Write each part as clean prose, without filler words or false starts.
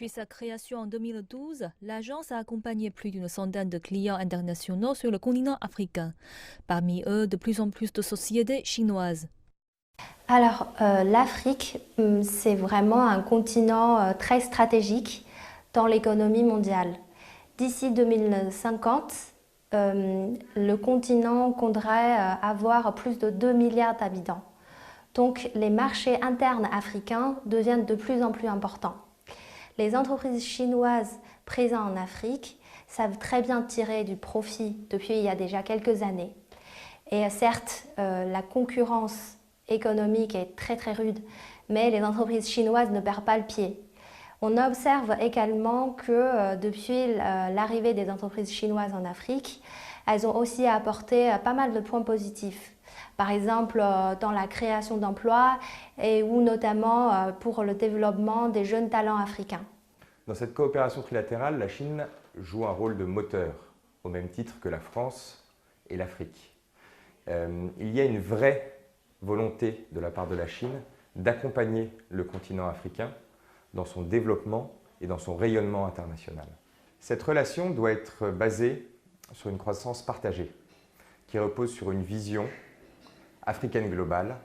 Depuis sa création en 2012, l'agence a accompagné plus d'une centaine de clients internationaux sur le continent africain. Parmi eux, de plus en plus de sociétés chinoises. L'Afrique, c'est vraiment un continent très stratégique dans l'économie mondiale. D'ici 2050, le continent compterait avoir plus de 2 milliards d'habitants. Donc les marchés internes africains deviennent de plus en plus importants. Les entreprises chinoises présentes en Afrique savent très bien tirer du profit depuis il y a déjà quelques années. Et certes, la concurrence économique est très rude, mais les entreprises chinoises ne perdent pas le pied. On observe également que depuis l'arrivée des entreprises chinoises en Afrique, elles ont aussi apporté pas mal de points positifs. Par exemple, dans la création d'emplois ou notamment pour le développement des jeunes talents africains. Dans cette coopération trilatérale, la Chine joue un rôle de moteur, au même titre que la France et l'Afrique. Il y a une vraie volonté de la part de la Chine d'accompagner le continent africain dans son développement et dans son rayonnement international. Cette relation doit être basée sur une croissance partagée, qui repose sur une vision africaine globale,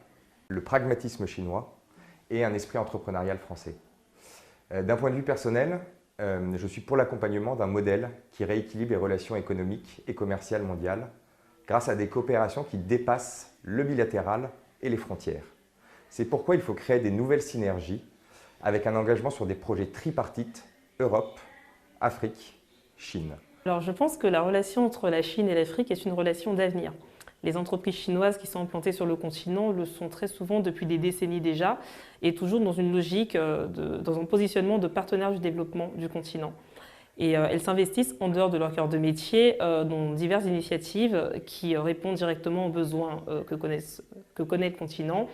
le pragmatisme chinois et un esprit entrepreneurial français. D'un point de vue personnel, je suis pour l'accompagnement d'un modèle qui rééquilibre les relations économiques et commerciales mondiales grâce à des coopérations qui dépassent le bilatéral et les frontières. C'est pourquoi il faut créer des nouvelles synergies avec un engagement sur des projets tripartites Europe, Afrique, Chine. Alors je pense que la relation entre la Chine et l'Afrique est une relation d'avenir. Les entreprises chinoises qui sont implantées sur le continent le sont très souvent depuis des décennies déjà et toujours dans une logique, dans un positionnement de partenaire du développement du continent. Et elles s'investissent en dehors de leur cœur de métier dans diverses initiatives qui répondent directement aux besoins que connaît le continent,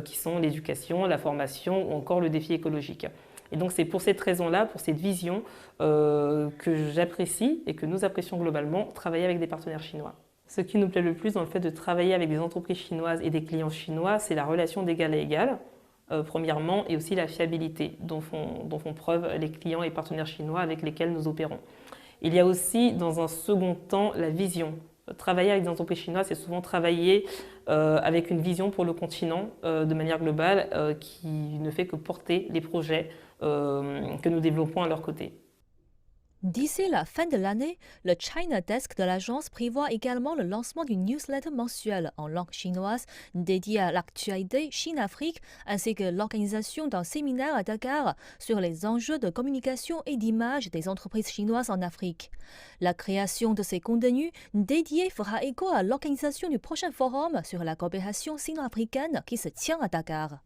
qui sont l'éducation, la formation ou encore le défi écologique. Et donc c'est pour cette raison-là, pour cette vision, que j'apprécie et que nous apprécions globalement travailler avec des partenaires chinois. Ce qui nous plaît le plus dans le fait de travailler avec des entreprises chinoises et des clients chinois, c'est la relation d'égal à égal, premièrement, et aussi la fiabilité dont font preuve les clients et partenaires chinois avec lesquels nous opérons. Il y a aussi, dans un second temps, la vision. Travailler avec des entreprises chinoises, c'est souvent travailler avec une vision pour le continent de manière globale qui ne fait que porter les projets que nous développons à leur côté. D'ici la fin de l'année, le China Desk de l'agence prévoit également le lancement d'une newsletter mensuelle en langue chinoise dédiée à l'actualité Chine-Afrique ainsi que l'organisation d'un séminaire à Dakar sur les enjeux de communication et d'image des entreprises chinoises en Afrique. La création de ces contenus dédiés fera écho à l'organisation du prochain forum sur la coopération sino-africaine qui se tient à Dakar.